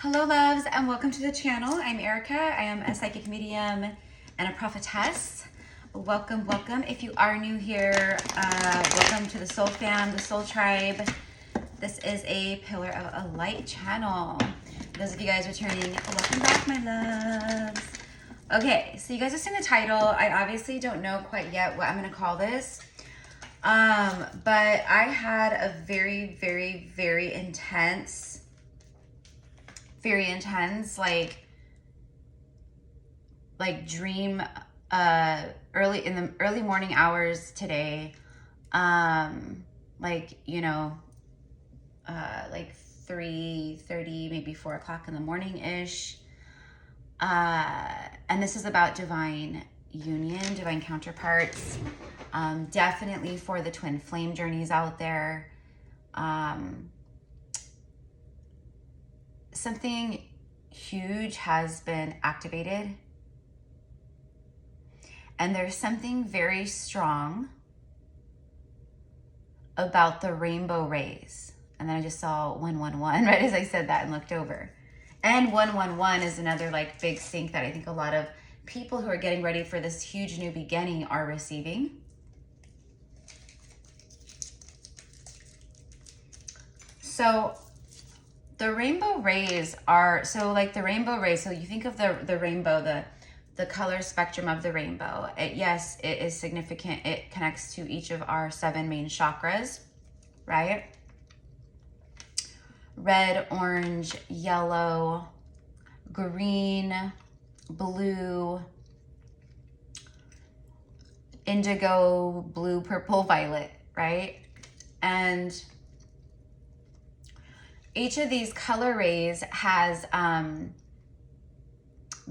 Hello loves and welcome to the channel. I'm Erica. I am a psychic medium and a prophetess. Welcome, welcome. If you are new here, welcome to the Soul Fam, the Soul Tribe. This is a Pillar of a Light channel. Those of you guys returning, welcome back, my loves. Okay, so you guys have seen the title. I obviously don't know quite yet what I'm going to call this. But I had a very intense like dream in the early morning hours today, like 3:30, maybe 4 o'clock in the morning ish, and this is about divine union, divine counterparts, definitely for the twin flame journeys out there. Something huge has been activated, and there's something very strong about the rainbow rays. And then I just saw 111 right as I said that and looked over. And 111 is another like big sync that I think a lot of people who are getting ready for this huge new beginning are receiving. So the rainbow rays are, so you think of the rainbow, the color spectrum of the rainbow. Yes, it is significant. It connects to each of our 7 main chakras, right? Red, orange, yellow, green, blue, indigo, blue, purple, violet, right? And each of these color rays has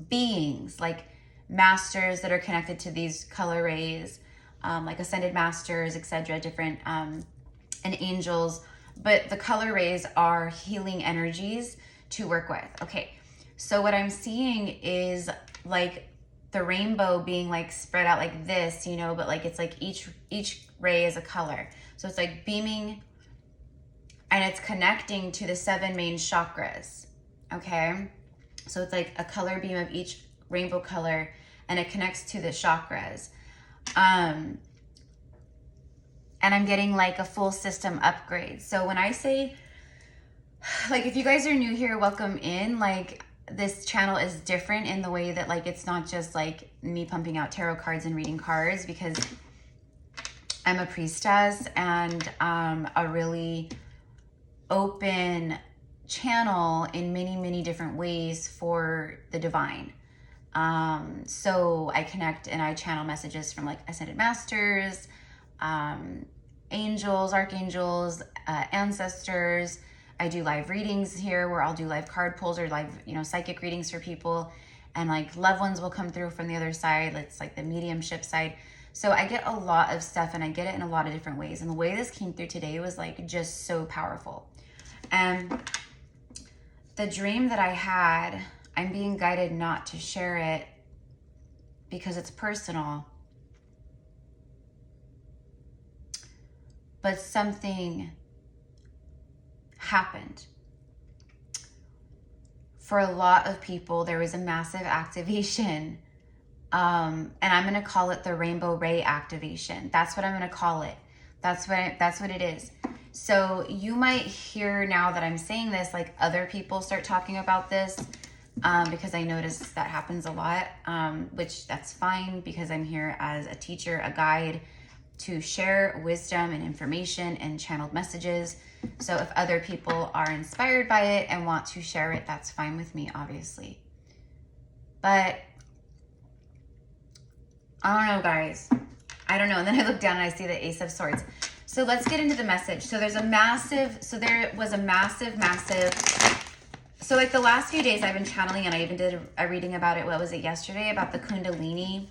beings, like masters that are connected to these color rays, like ascended masters, etc., different, and angels. But the color rays are healing energies to work with. Okay, so what I'm seeing is like the rainbow being like spread out like this, but like it's like each ray is a color. So it's like beaming, and it's connecting to the 7 main chakras, okay? So it's like a color beam of each rainbow color, and it connects to the chakras. And I'm getting like a full system upgrade. So when I say, like, if you guys are new here, welcome in. Like, this channel is different in the way that like it's not just like me pumping out tarot cards and reading cards, because I'm a priestess and a really open channel in many different ways for the divine. So I connect and I channel messages from like ascended masters, angels, archangels, ancestors. I do live readings here where I'll do live card pulls or live, psychic readings for people, and like loved ones will come through from the other side. It's like the mediumship side. So I get a lot of stuff, and I get it in a lot of different ways. And the way this came through today was like just so powerful. And the dream that I had, I'm being guided not to share it because it's personal. But something happened. For a lot of people, there was a massive activation. And I'm going to call it the rainbow ray activation. That's what I'm going to call it. That's what it is. So you might hear now that I'm saying this, like other people start talking about this, because I notice that happens a lot, which that's fine, because I'm here as a teacher, a guide, to share wisdom and information and channeled messages. So if other people are inspired by it and want to share it, that's fine with me, obviously. But I don't know, guys. I don't know. And then I look down and I see the Ace of Swords. So let's get into the message. So there was a massive, so like the last few days I've been channeling, and I even did a reading about it. What was it, yesterday? About the Kundalini.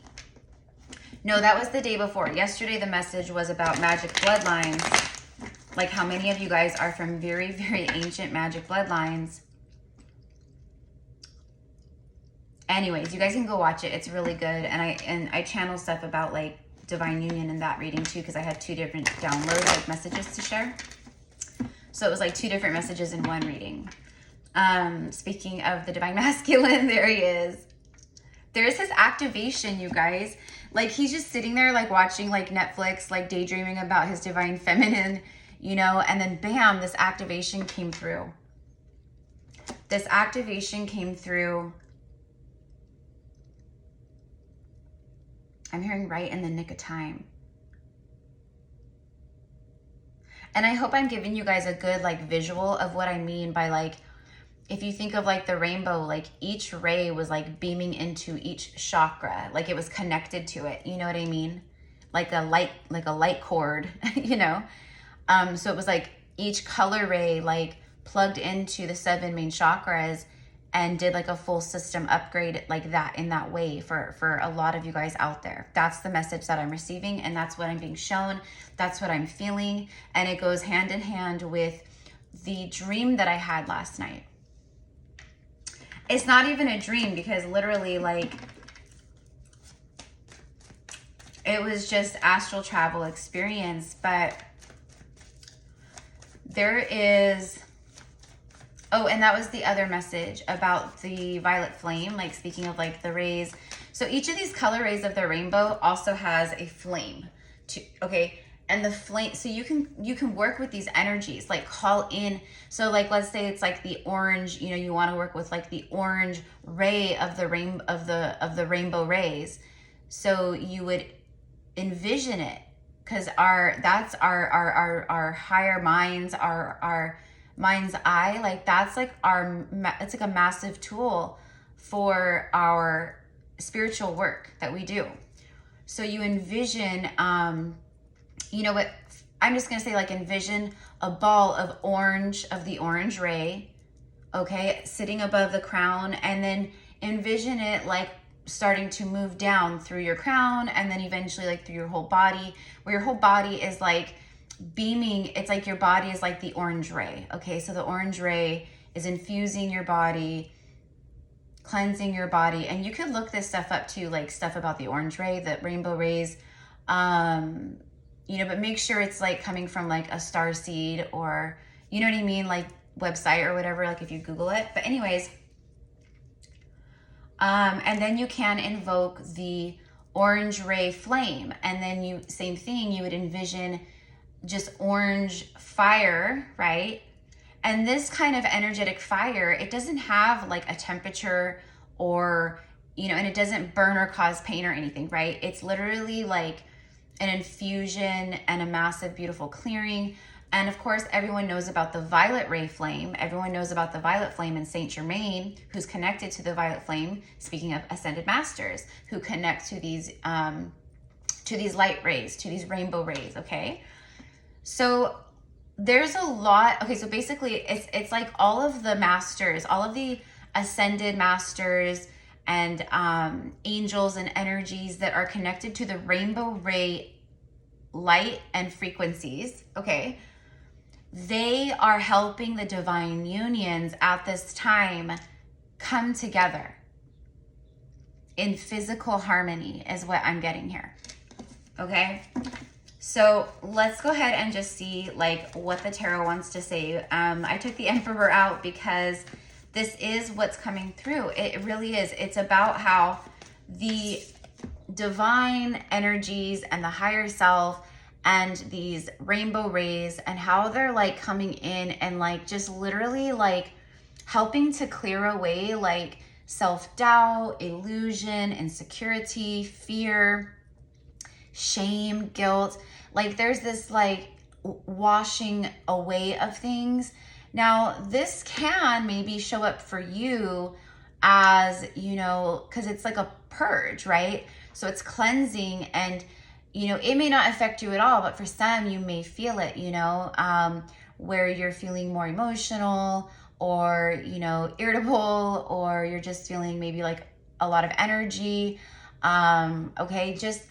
No, that was the day before. Yesterday the message was about magic bloodlines. Like how many of you guys are from very ancient magic bloodlines. Anyways, you guys can go watch it. It's really good. And I channel stuff about like divine union in that reading too, because I had 2 different downloads, like messages to share. So it was like 2 different messages in one reading. Speaking of the divine masculine, there he is. There's his activation, you guys. Like, he's just sitting there, like, watching, like, Netflix, like, daydreaming about his divine feminine, you know, and then bam, this activation came through. This activation came through. I'm hearing right in the nick of time. And I hope I'm giving you guys a good, like, visual of what I mean by, like, if you think of, like, the rainbow, like, each ray was, like, beaming into each chakra. Like, it was connected to it. You know what I mean? Like a light cord, you know? So it was, like, each color ray, like, plugged into the 7 main chakras and did, like, a full system upgrade like that, in that way, for a lot of you guys out there. That's the message that I'm receiving, and that's what I'm being shown. That's what I'm feeling. And it goes hand in hand with the dream that I had last night. It's not even a dream, because literally, like, it was just astral travel experience. But there is, oh, and that was the other message about the violet flame, like, speaking of, like, the rays. So each of these color rays of the rainbow also has a flame, okay? And the flame, so you can work with these energies, like, call in. So, like, let's say it's like the orange, you know, you want to work with, like, the orange ray of the rainbow rays. So you would envision it, because that's our higher minds, our mind's eye, like, that's like it's like a massive tool for our spiritual work that we do. So you envision, you know what, I'm just going to say, like, envision a ball of the orange ray, okay, sitting above the crown, and then envision it, like, starting to move down through your crown, and then eventually, like, through your whole body, where your whole body is, like, beaming. It's like your body is like the orange ray, okay? So the orange ray is infusing your body, cleansing your body. And you could look this stuff up too, like, stuff about the orange ray, the rainbow rays, you know, but make sure it's, like, coming from, like, a star seed, or, you know what I mean, like, website or whatever, like, if you Google it. But anyways, and then you can invoke the orange ray flame, and then same thing, you would envision just orange fire, right? And this kind of energetic fire, it doesn't have, like, a temperature, or, you know, and it doesn't burn or cause pain or anything, right? It's literally like an infusion and a massive, beautiful clearing. And of course, everyone knows about the violet ray flame. Everyone knows about the violet flame in Saint Germain, who's connected to the violet flame. Speaking of ascended masters, who connect to these light rays, to these rainbow rays, okay? So there's a lot. Okay, so basically it's like all of the masters, all of the ascended masters and angels and energies that are connected to the rainbow ray light and frequencies, okay, they are helping the divine unions at this time come together in physical harmony, is what I'm getting here, okay? So let's go ahead and just see, like, what the tarot wants to say. I took the Emperor out because this is what's coming through. It really is. It's about how the divine energies and the higher self and these rainbow rays, and how they're, like, coming in and, like, just literally, like, helping to clear away, like, self-doubt, illusion, insecurity, fear, shame, guilt. Like, there's this, like, washing away of things. Now, this can maybe show up for you as, you know, because it's like a purge, right? So it's cleansing, and, you know, it may not affect you at all, but for some, you may feel it, you know, where you're feeling more emotional, or, you know, irritable, or you're just feeling maybe like a lot of energy. Okay, just,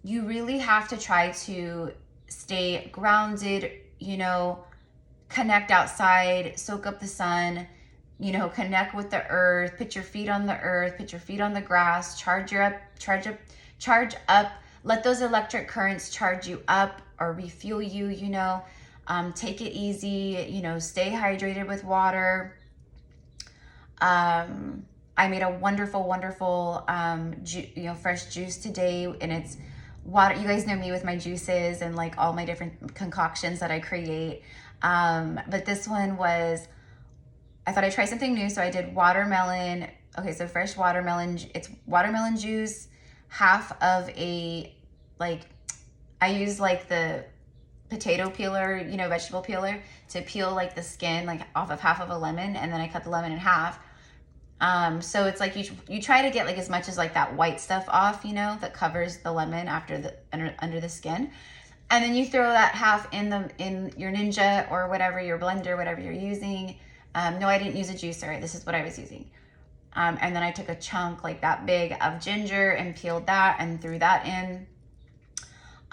you really have to try to stay grounded, you know, connect outside, soak up the sun, you know, connect with the earth, put your feet on the earth, put your feet on the grass, charge up, let those electric currents charge you up or refuel you, you know, take it easy, you know, stay hydrated with water, I made a wonderful, wonderful, fresh juice today, and it's water. You guys know me with my juices and like all my different concoctions that I create. But this one was, I thought I'd try something new. So I did watermelon. Okay, so fresh watermelon. It's watermelon juice, half of a, I use like the potato peeler, vegetable peeler to peel like the skin, like off of half of a lemon. And then I cut the lemon in half. So it's like you try to get like as much as like that white stuff off, that covers the lemon after the under the skin. And then you throw that half in your Ninja or whatever, your blender, whatever you're using. No, I didn't use a juicer. This is what I was using. And then I took a chunk like that big of ginger and peeled that and threw that in.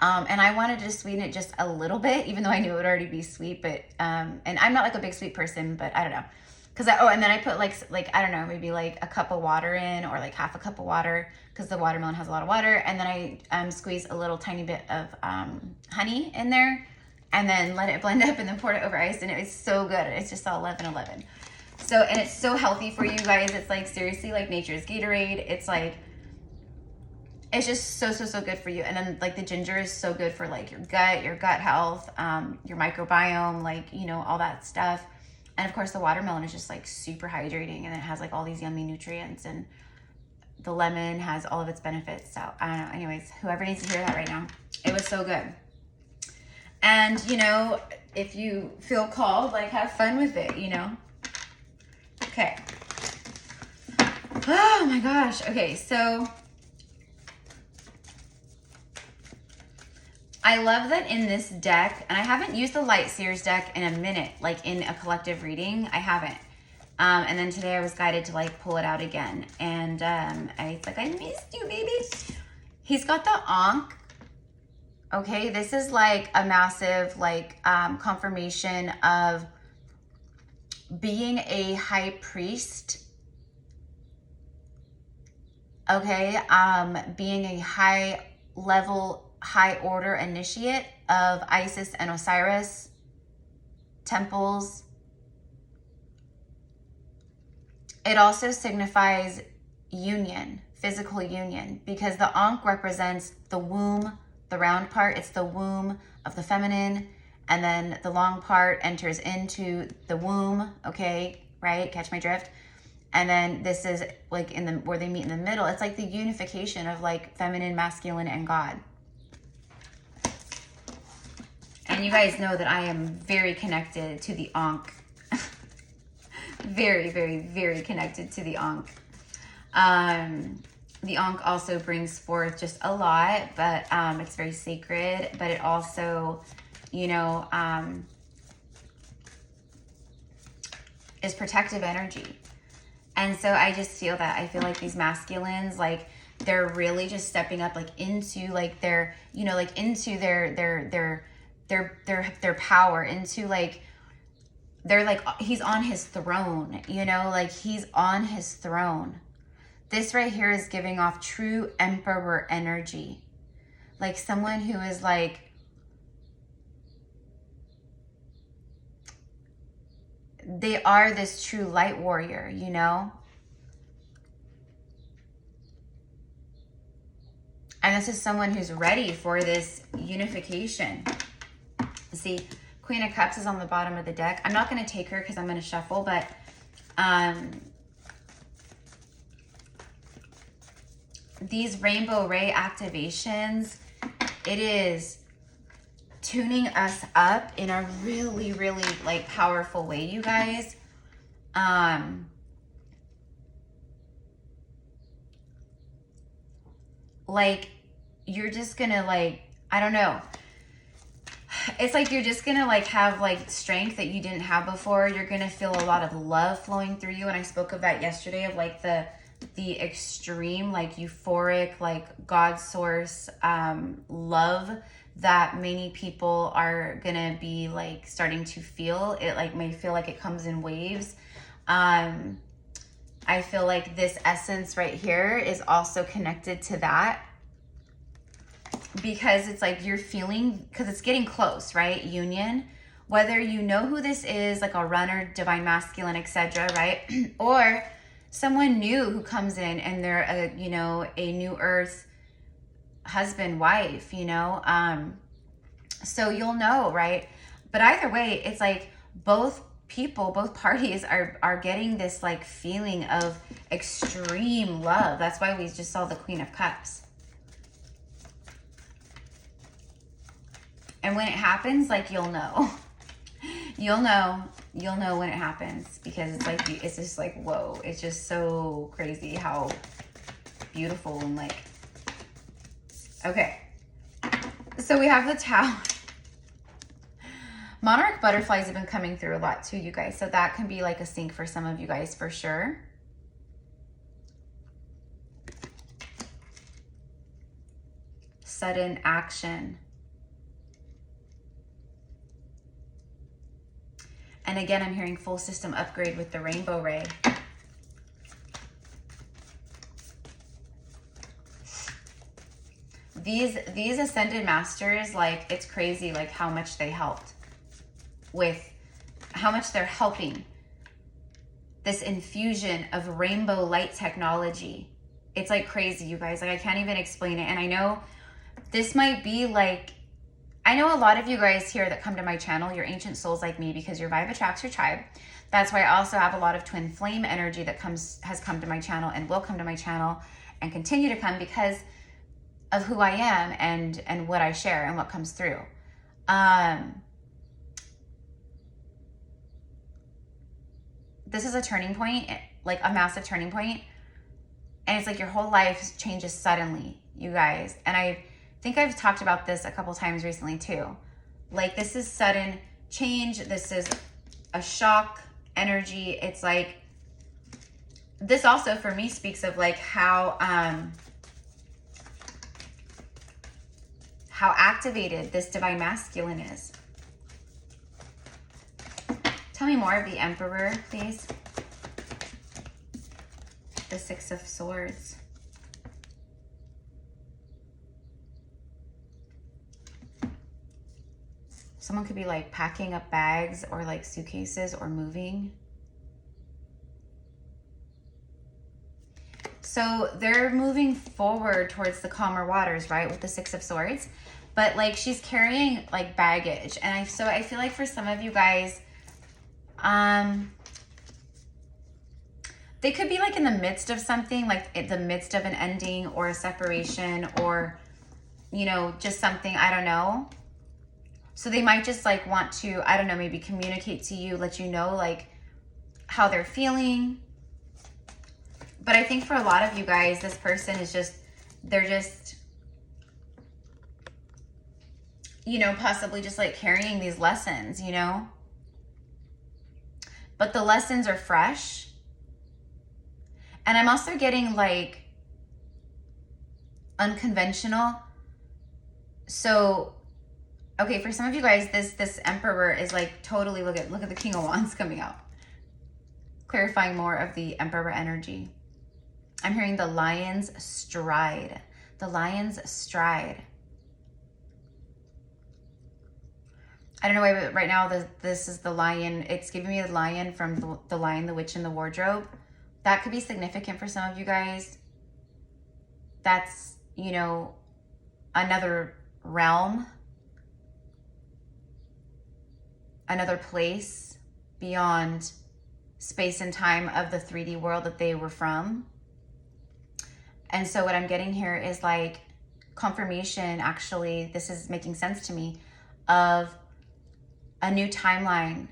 And I wanted to sweeten it just a little bit, even though I knew it would already be sweet, but, and I'm not like a big sweet person, but I don't know. And then I put like, I don't know, maybe like a cup of water in, or like half a cup of water, because the watermelon has a lot of water. And then I squeezed a little tiny bit of honey in there, and then let it blend up, and then poured it over ice. And it was so good. It's just all 11-11. So, and it's so healthy for you guys. It's like seriously like nature's Gatorade. It's like, it's just so, so, so good for you. And then like the ginger is so good for like your gut health, your microbiome, like, all that stuff. And of course the watermelon is just like super hydrating, and it has like all these yummy nutrients, and the lemon has all of its benefits. So I don't know. Anyways, whoever needs to hear that right now, it was so good. And if you feel called, like have fun with it, Okay. Oh my gosh. Okay. So I love that in this deck, and I haven't used the Light Seers deck in a minute, like in a collective reading. I haven't. And then today I was guided to like pull it out again. And it's like, I missed you, baby. He's got the Ankh. Okay, this is like a massive like confirmation of being a high priest. Okay, being a high level, high order initiate of Isis and Osiris temples. It also signifies union, physical union, because the Ankh represents the womb, the round part. It's the womb of the feminine, and then the long part enters into the womb. Okay, right? Catch my drift. And then this is like where they meet in the middle. It's like the unification of like feminine, masculine, and God. And you guys know that I am very connected to the Ankh. Very, very, very connected to the Ankh. The Ankh also brings forth just a lot, but it's very sacred. But it also, is protective energy. And so I just feel that. I feel like these masculines, like, they're really just stepping up, like, into, like, their, like, into their power, into, like, they're like, he's on his throne, like he's on his throne. This right here is giving off true emperor energy. Like someone who is like, they are this true light warrior, And this is someone who's ready for this unification. See, Queen of Cups is on the bottom of the deck. I'm not going to take her because I'm going to shuffle, but these rainbow ray activations, it is tuning us up in a really, really like powerful way, you guys. Like you're just going to like, I don't know. It's like you're just gonna like have like strength that you didn't have before. You're gonna feel a lot of love flowing through you, and I spoke of that yesterday, of like the extreme, like euphoric, like God source love that many people are gonna be like starting to feel. It like may feel like it comes in waves. I feel like this essence right here is also connected to that. Because it's like you're feeling, because it's getting close, right? Union, whether you know who this is, like a runner, divine masculine, etc., right? Or someone new who comes in and they're a, you know, a new earth husband, wife, you know, so you'll know, right? But either way, it's like both people, both parties are getting this like feeling of extreme love. That's why we just saw the Queen of Cups. And when it happens, like, you'll know. You'll know when it happens, because it's like, it's just like, whoa, it's just so crazy how beautiful and like, okay. So we have the Tower. Monarch butterflies have been coming through a lot too, you guys. So that can be like a sync for some of you guys for sure. Sudden action. And again, I'm hearing full system upgrade with the rainbow ray. These ascended masters, like, it's crazy like how much they helped with, how much they're helping this infusion of rainbow light technology. It's like crazy, you guys. Like, I can't even explain it. And I know this might be like, I know a lot of you guys here that come to my channel, you're ancient souls like me, because your vibe attracts your tribe. That's why I also have a lot of twin flame energy that has come to my channel and will come to my channel and continue to come because of who I am and what I share and what comes through. This is a turning point, like a massive turning point. And it's like your whole life changes suddenly, you guys. And I think I've talked about this a couple times recently too. Like, this is sudden change. This is a shock energy. It's like, this also for me speaks of like how activated this divine masculine is. Tell me more of the Emperor, please. The Six of Swords. Someone could be like packing up bags or like suitcases or moving. So they're moving forward towards the calmer waters, right? With the Six of Swords. But like, she's carrying like baggage. And I feel like for some of you guys, they could be like in the midst of something, like in the midst of an ending or a separation or, you know, just something, I don't know. So they might just like want to, I don't know, maybe communicate to you, let you know like how they're feeling. But I think for a lot of you guys, this person is just, they're just, you know, possibly just like carrying these lessons, you know. But the lessons are fresh. And I'm also getting like unconventional. So, okay, for some of you guys, this Emperor is like totally, look at the King of Wands coming out. Clarifying more of the Emperor energy. I'm hearing the Lion's Stride. The Lion's Stride. I don't know why, but right now this is the lion. It's giving me the lion from the Lion, the Witch, and the Wardrobe. That could be significant for some of you guys. That's, you know, another realm, another place beyond space and time of the 3D world that they were from. And so what I'm getting here is like confirmation, actually, this is making sense to me, of a new timeline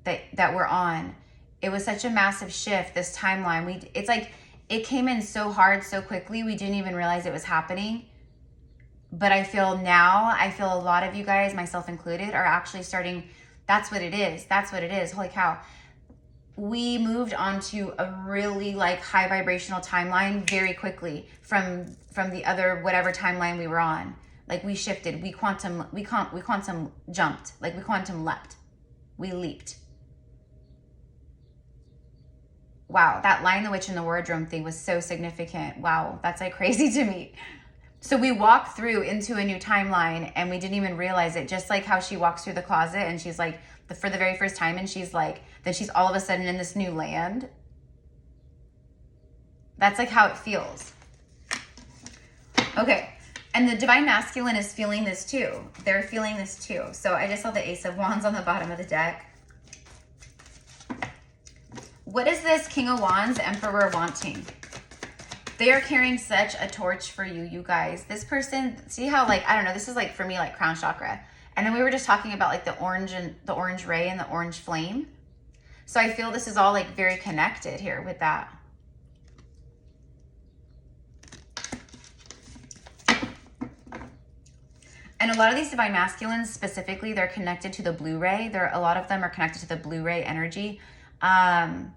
that we're on. It was such a massive shift, this timeline. It's like, it came in so hard, so quickly, we didn't even realize it was happening. But I feel a lot of you guys, myself included, are actually starting, that's what it is. That's what it is. Holy cow. We moved on to a really like high vibrational timeline very quickly from the other whatever timeline we were on. Like, we shifted, we quantum jumped, like we quantum leapt, we leaped. Wow, that Lion, the Witch, and the Wardrobe thing was so significant. Wow, that's like crazy to me. So we walk through into a new timeline and we didn't even realize it. Just like how she walks through the closet and she's like, for the very first time, and she's like, then she's all of a sudden in this new land. That's like how it feels. Okay. And the Divine Masculine is feeling this too. They're feeling this too. So I just saw the Ace of Wands on the bottom of the deck. What is this King of Wands, Emperor wanting? They are carrying such a torch for you, you guys. This person, see how like, I don't know, this is like for me like crown chakra. And then we were just talking about like the orange and the orange ray and the orange flame. So I feel this is all like very connected here with that. And a lot of these Divine Masculines specifically, they're connected to the blue ray. A lot of them are connected to the blue ray energy and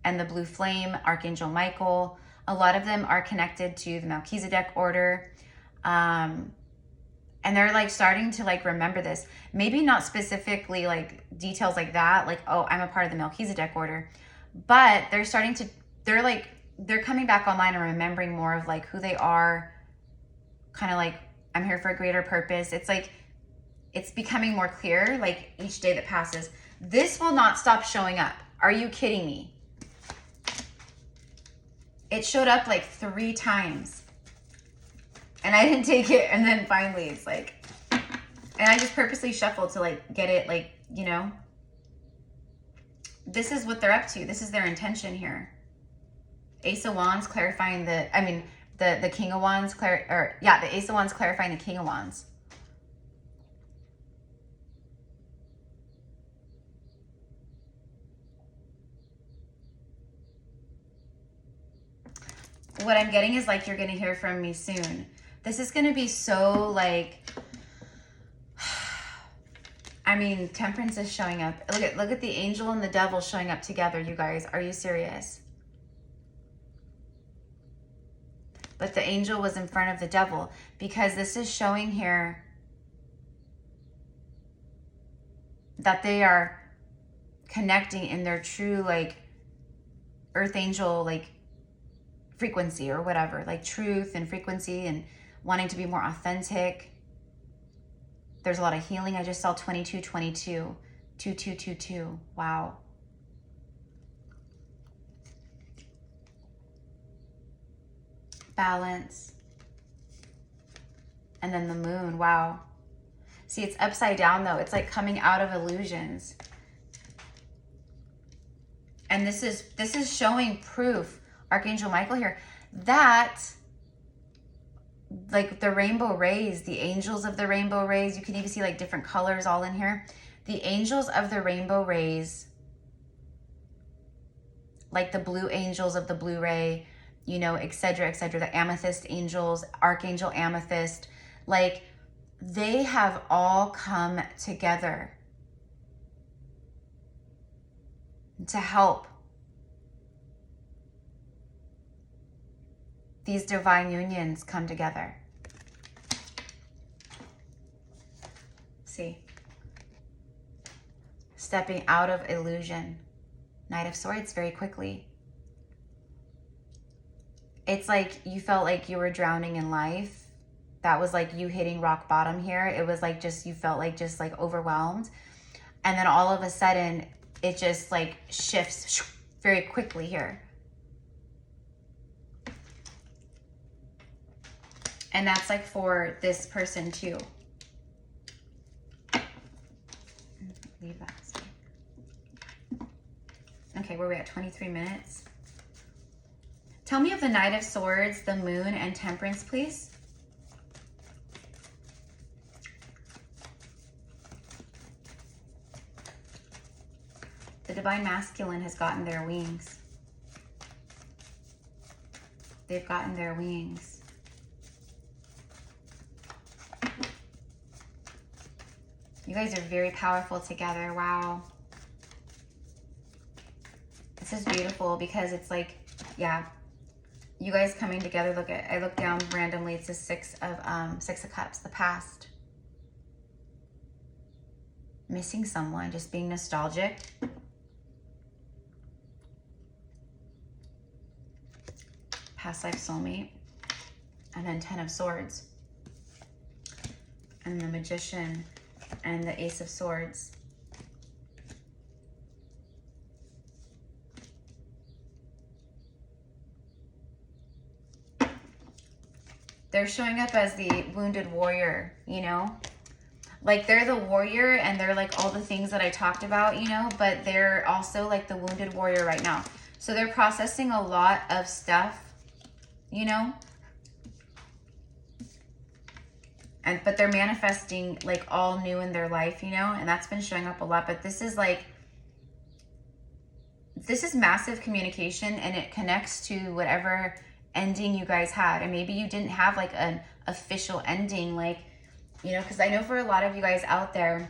the blue flame, Archangel Michael. A lot of them are connected to the Melchizedek order. And they're like starting to like remember this. Maybe not specifically like details like that, like, oh, I'm a part of the Melchizedek order. But they're starting to, they're coming back online and remembering more of like who they are, kind of like, I'm here for a greater purpose. It's like, it's becoming more clear, like each day that passes. This will not stop showing up. Are you kidding me? It showed up like 3 times. And I didn't take it. And then finally it's like, and I just purposely shuffled to like get it like, you know. This is what they're up to. This is their intention here. Ace of Wands clarifying the, I mean, the King of Wands, the Ace of Wands clarifying the King of Wands. What I'm getting is like, you're going to hear from me soon. This is going to be so like, I mean, Temperance is showing up. Look at the angel and the devil showing up together, you guys. Are you serious? But the angel was in front of the devil, because this is showing here that they are connecting in their true like earth angel like frequency or whatever, like truth and frequency and wanting to be more authentic. There's a lot of healing. I just saw 2222, 2222. Wow. Balance. And then the moon. Wow. See, it's upside down though. It's like coming out of illusions. And this is showing proof, Archangel Michael here, that like the rainbow rays, the angels of the rainbow rays, you can even see like different colors all in here. The angels of the rainbow rays, like the blue angels of the blue ray, you know, etc., etc., the amethyst angels, Archangel Amethyst, like they have all come together to help these divine unions come together. See? Stepping out of illusion. Knight of Swords very quickly. It's like you felt like you were drowning in life. That was like you hitting rock bottom here. It was like just, you felt like just like overwhelmed. And then all of a sudden, it just like shifts very quickly here. And that's like for this person too. Leave that. Okay, where are we at? 23 minutes. Tell me of the Knight of Swords, the Moon, and Temperance, please. The Divine Masculine has gotten their wings. They've gotten their wings. You guys are very powerful together. Wow. This is beautiful because it's like, yeah, you guys coming together. Look at, I look down randomly. It's the Six of Cups, the past. Missing someone, just being nostalgic. Past life soulmate. and then 10 of Swords, and the Magician, and the Ace of Swords. They're showing up as the wounded warrior, you know? Like they're the warrior and they're like all the things that I talked about, you know, but they're also like the wounded warrior right now. So they're processing a lot of stuff, you know? But they're manifesting like all new in their life, you know? And that's been showing up a lot. But this is like, this is massive communication, and it connects to whatever ending you guys had. And maybe you didn't have like an official ending, like, you know, because I know for a lot of you guys out there,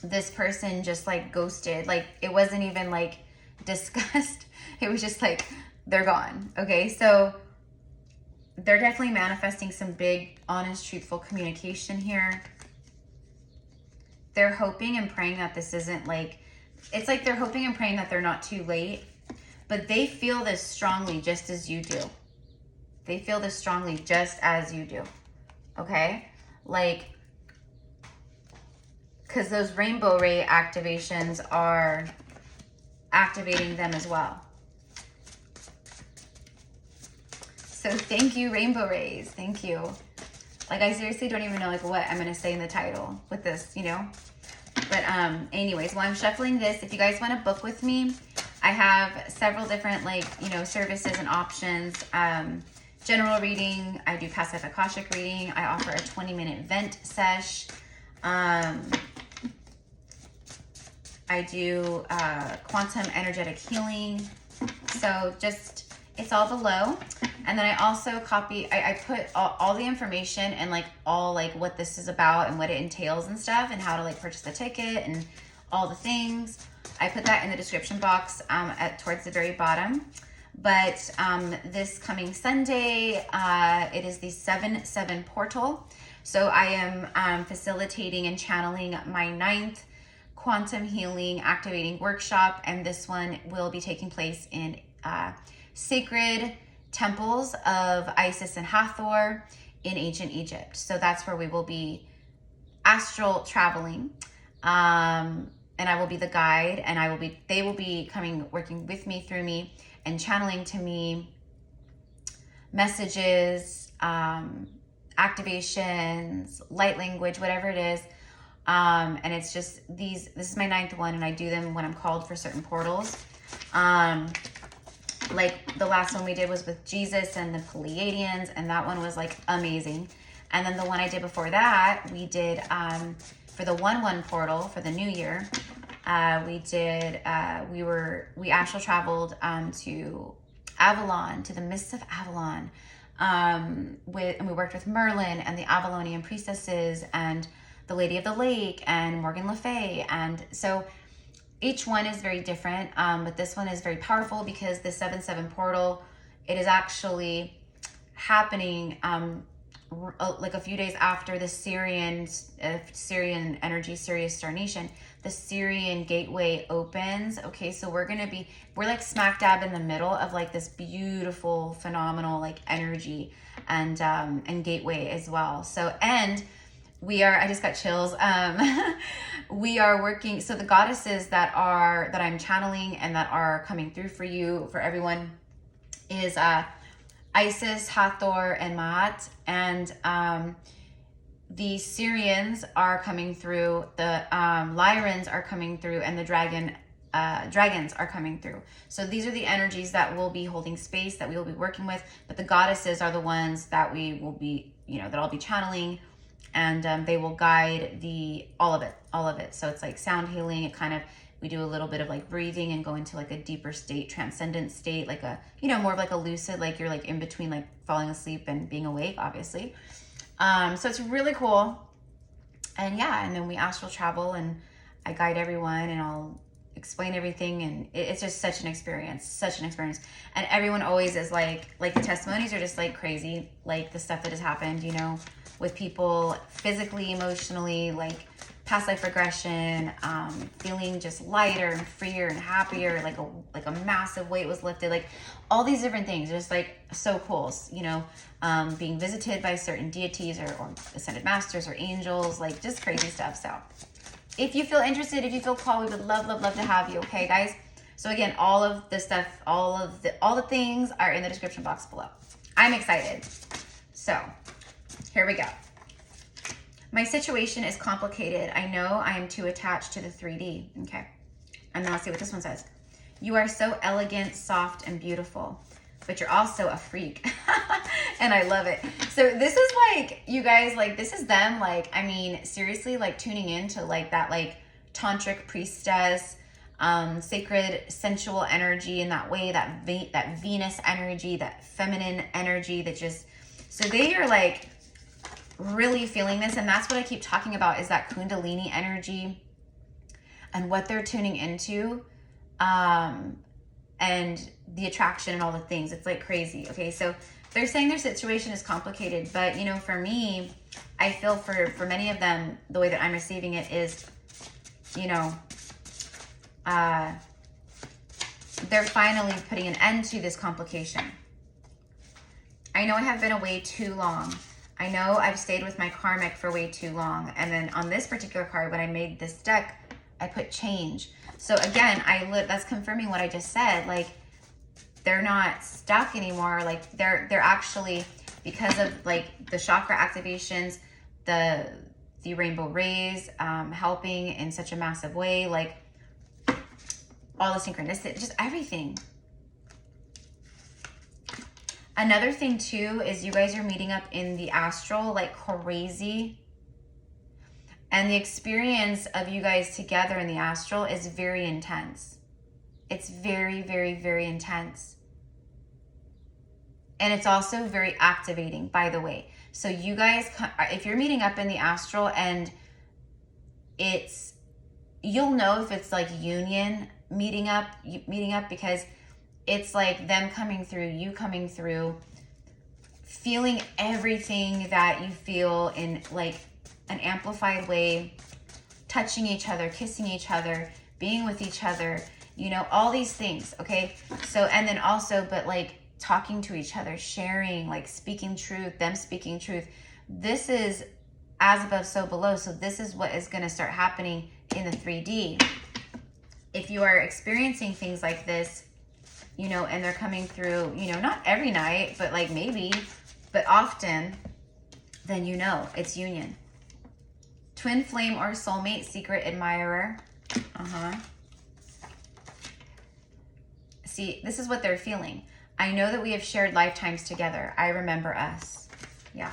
this person just like ghosted. Like it wasn't even like discussed. It was just like, they're gone. Okay. So they're definitely manifesting some big, honest, truthful communication here. They're hoping and praying that this isn't like, it's like they're hoping and praying that they're not too late, but they feel this strongly just as you do. They feel this strongly just as you do. Okay. Like, because those rainbow ray activations are activating them as well. So thank you, rainbow rays. Thank you. Like I seriously don't even know like what I'm going to say in the title with this, you know. But anyways, while I'm shuffling this, if you guys want to book with me, I have several different like, you know, services and options. General reading, I do CASHAPP Akashic reading. I offer a 20-minute vent sesh. I do quantum energetic healing. So just, it's all below. And then I also copy, I put all the information and like all like what this is about and what it entails and stuff, and how to like purchase the ticket and all the things. I put that in the description box towards the very bottom. But this coming Sunday, it is the 7/7 portal. So I am facilitating and channeling my 9th quantum healing activating workshop, and this one will be taking place in sacred temples of Isis and Hathor in ancient Egypt. So that's where we will be astral traveling, and I will be the guide, and they will be coming, working with me, through me, and channeling to me messages, activations, light language, whatever it is. And it's just this is my 9th one, and I do them when I'm called for certain portals. Like the last one we did was with Jesus and the Pleiadians, and that one was like amazing. And then the one I did before that, we did for the 1/1 portal for the new year. We astral traveled to Avalon, to the mists of Avalon, and we worked with Merlin and the Avalonian priestesses and the Lady of the Lake and Morgan Le Fay. And so each one is very different, but this one is very powerful because the 7/7 portal, it is actually happening like a few days after the Syrian energy, Sirius Star Nation, the Syrian gateway opens. Okay, so we're like smack dab in the middle of like this beautiful, phenomenal like energy and gateway as well. So, and I just got chills. We are working, so the goddesses that I'm channeling and that are coming through for you, for everyone, is Isis, Hathor, and Ma'at. And the Syrians are coming through, the Lyrans are coming through, and the dragons are coming through. So these are the energies that will be holding space, that we will be working with. But the goddesses are the ones that we will be, you know, that I'll be channeling, and they will guide all of it. So it's like sound healing. It kind of, we do a little bit of like breathing and go into like a deeper state, transcendent state, like a, you know, more of like a lucid, like you're like in between like falling asleep and being awake, obviously. So it's really cool. And yeah, and then we astral travel, and I guide everyone, and I'll explain everything, and it's just such an experience. And everyone always is like the testimonies are just like crazy, like the stuff that has happened, you know, with people physically, emotionally, like past life regression, feeling just lighter and freer and happier, like a massive weight was lifted, like all these different things, just like so cool, you know, being visited by certain deities or ascended masters or angels, like just crazy stuff. So if you feel interested, if you feel called, we would love to have you. Okay, guys. So again, all of the stuff, all the things are in the description box below. I'm excited. So here we go. My situation is complicated. I know I am too attached to the 3D. Okay. And now let's see what this one says. You are so elegant, soft, and beautiful, but you're also a freak. And I love it. So this is like, you guys, like, this is them, like, I mean, seriously, like tuning into like that, like tantric priestess, sacred sensual energy in that way, that Venus energy, that feminine energy that just, so they are like really feeling this. And that's what I keep talking about, is that Kundalini energy and what they're tuning into, and the attraction and all the things. It's like crazy. Okay. So they're saying their situation is complicated, but you know, for me, I feel for many of them, the way that I'm receiving it is, you know, they're finally putting an end to this complication. I know I have been away too long. I know I've stayed with my karmic for way too long. And then on this particular card, when I made this deck, I put change. So again, that's confirming what I just said. Like, they're not stuck anymore. Like they're actually, because of like the chakra activations, the rainbow rays, helping in such a massive way, like all the synchronicity, just everything. Another thing too is you guys are meeting up in the astral like crazy. And the experience of you guys together in the astral is very intense. It's very, very, very intense. And it's also very activating, by the way. So you guys, if you're meeting up in the astral, and you'll know if it's like union meeting up, because it's like them coming through, you coming through, feeling everything that you feel in like an amplified way, touching each other, kissing each other, being with each other, you know, all these things. Okay. So, and then also, but like talking to each other, sharing, like speaking truth, them speaking truth. This is as above, so below. So this is what is going to start happening in the 3D. If you are experiencing things like this, you know, and they're coming through, you know, not every night, but like maybe, but often, then you know it's union. Twin flame or soulmate, secret admirer. See, this is what they're feeling. I know that we have shared lifetimes together. I remember us. Yeah.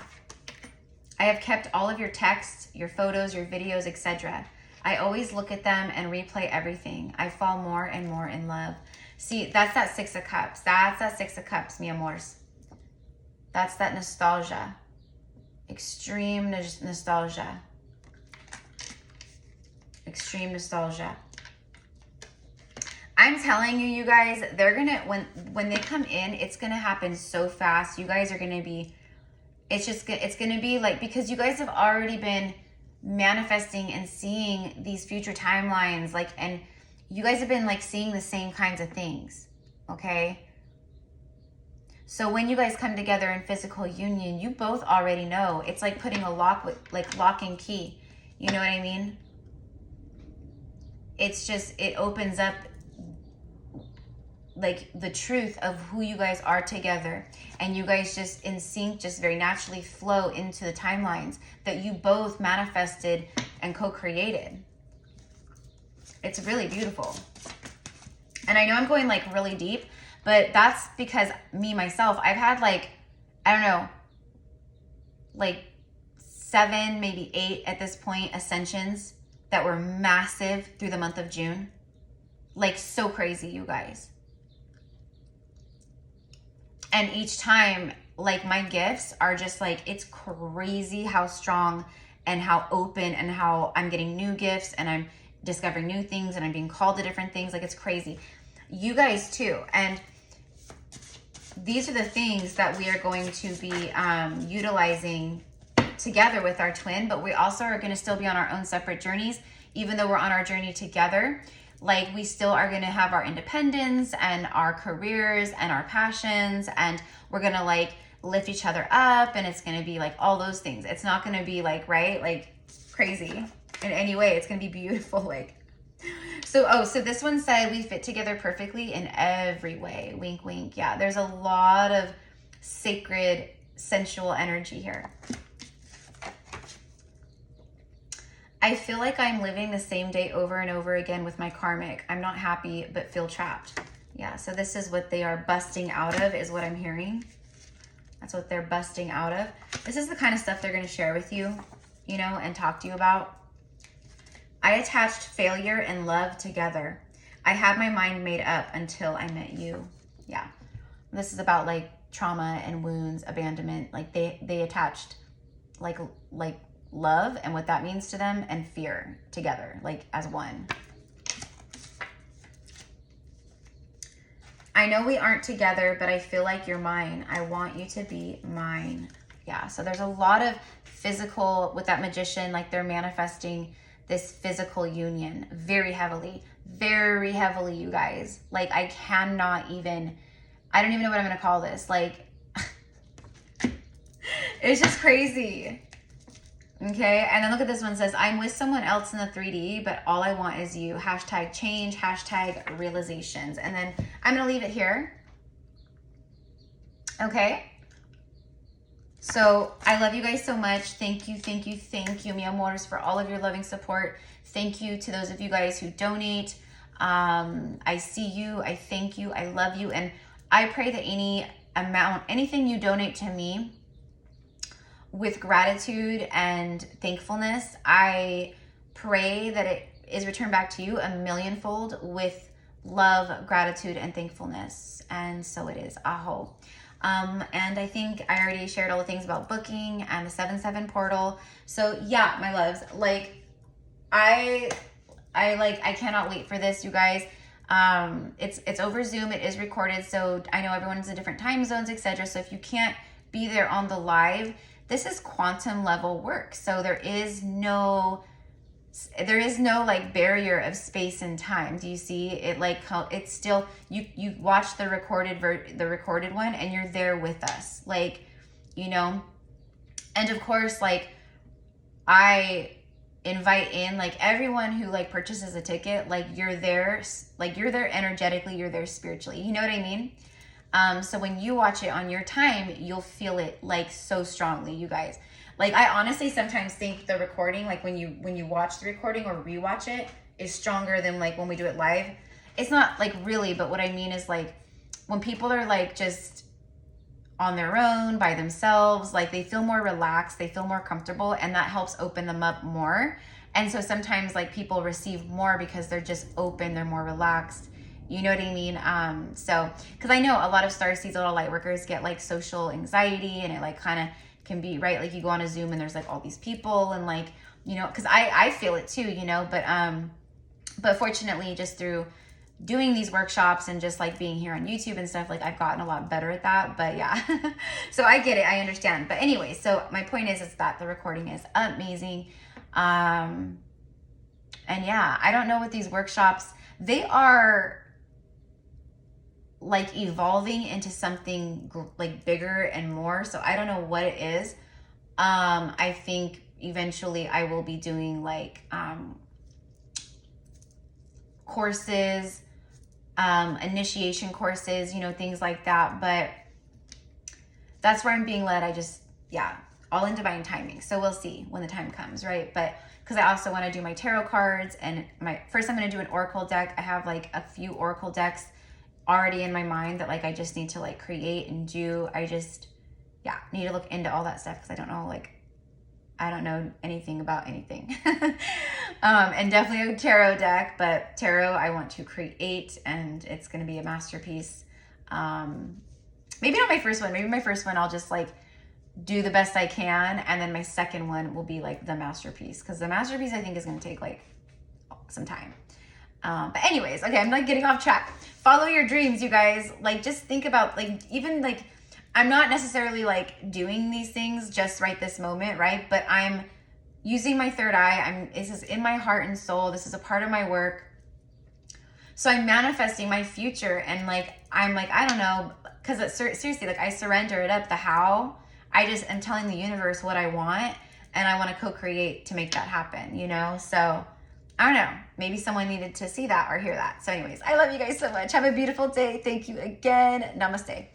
I have kept all of your texts, your photos, your videos, etc. I always look at them and replay everything. I fall more and more in love. See, that's that 6 of Cups. That's that 6 of Cups, mi amors. That's that nostalgia. Extreme nostalgia. Extreme nostalgia. I'm telling you, you guys, they're gonna, when they come in, it's gonna happen so fast. You guys are gonna be, it's gonna be like, because you guys have already been manifesting and seeing these future timelines, like, and you guys have been like seeing the same kinds of things. Okay. So when you guys come together in physical union, you both already know. It's like putting a lock with, like, lock and key. You know what I mean? It's just, it opens up like the truth of who you guys are together, and you guys just in sync, just very naturally flow into the timelines that you both manifested and co-created. It's really beautiful. And I know I'm going like really deep, but that's because me, myself, I've had like, I don't know, like 7, maybe 8 at this point, ascensions that were massive through the month of June. Like so crazy, you guys. And each time, like, my gifts are just like, it's crazy how strong and how open and how I'm getting new gifts and I'm discovering new things and I'm being called to different things. Like, it's crazy. You guys too. And these are the things that we are going to be utilizing together with our twin, but we also are going to still be on our own separate journeys. Even though we're on our journey together, like we still are going to have our independence and our careers and our passions, and we're going to like lift each other up, and it's going to be like all those things. It's not going to be like, right, like crazy in any way. It's going to be beautiful. Like, so this one said we fit together perfectly in every way. Wink, wink. Yeah, there's a lot of sacred, sensual energy here. I feel like I'm living the same day over and over again with my karmic. I'm not happy, but feel trapped. Yeah, so this is what they are busting out of, is what I'm hearing. That's what they're busting out of. This is the kind of stuff they're going to share with you, you know, and talk to you about. I attached failure and love together. I had my mind made up until I met you. Yeah, this is about like trauma and wounds, abandonment. Like they attached like love and what that means to them and fear together, like as one. I know we aren't together, but I feel like you're mine. I want you to be mine. Yeah, so there's a lot of physical with that magician, like they're manifesting this physical union very heavily, you guys. Like I don't even know what I'm gonna call this. Like, it's just crazy. Okay, and then look at this one. Says, I'm with someone else in the 3D, but all I want is you. Hashtag change, hashtag realizations. And then I'm going to leave it here. Okay. So I love you guys so much. Thank you, mi amores, for all of your loving support. Thank you to those of you guys who donate. I see you. I thank you. I love you. And I pray that anything you donate to me, with gratitude and thankfulness, I pray that it is returned back to you a millionfold with love, gratitude, and thankfulness. And so it is. Aho. And I think I already shared all the things about booking and the 7/7 portal. So yeah, my loves, like I cannot wait for this, you guys. It's over Zoom. It is recorded. So I know everyone's in different time zones, etc. So if you can't be there on the live, this is quantum level work. So there is no like barrier of space and time. Do you see it? Like it's still, you watch the recorded one and you're there with us, like, you know. And of course, like I invite in like everyone who like purchases a ticket, like you're there energetically, you're there spiritually, you know what I mean? So when you watch it on your time, you'll feel it like so strongly, you guys. Like I honestly sometimes think the recording, like when you watch the recording or rewatch it, is stronger than like when we do it live. It's not like really, but what I mean is like when people are like just on their own by themselves, like they feel more relaxed, they feel more comfortable, and that helps open them up more. And so sometimes like people receive more because they're just open, they're more relaxed. You know what I mean? So, because I know a lot of starseeds, little light workers get like social anxiety, and it like kind of can be, right? Like you go on a Zoom and there's like all these people, and like, you know, because I feel it too, you know, but fortunately just through doing these workshops and just like being here on YouTube and stuff, like I've gotten a lot better at that. But yeah, so I get it, I understand. But anyway, so my point is that the recording is amazing. And yeah, I don't know what these workshops, they are like evolving into something like bigger and more. So I don't know what it is. I think eventually I will be doing like courses, initiation courses, you know, things like that. But that's where I'm being led. Yeah, all in divine timing. So we'll see when the time comes, right? But because I also want to do my tarot cards, and first I'm going to do an oracle deck. I have like a few oracle decks already in my mind that like I just need to like create and do. I just, yeah, need to look into all that stuff because I don't know anything about anything. And definitely a tarot deck, but tarot I want to create, and it's going to be a masterpiece. Maybe not my first one. Maybe my first one I'll just like do the best I can, and then my second one will be like the masterpiece, because the masterpiece I think is going to take like some time. But anyways, okay, I'm like getting off track. Follow your dreams, you guys. Like just think about like even like I'm not necessarily like doing these things just right this moment, right? But I'm using my third eye. This is in my heart and soul. This is a part of my work. So I'm manifesting my future, and like, I'm like, I don't know, because seriously, like I surrender it up. The how, I just am telling the universe what I want, and I want to co-create to make that happen, you know? So I don't know, maybe someone needed to see that or hear that. So anyways, I love you guys so much. Have a beautiful day. Thank you again. Namaste.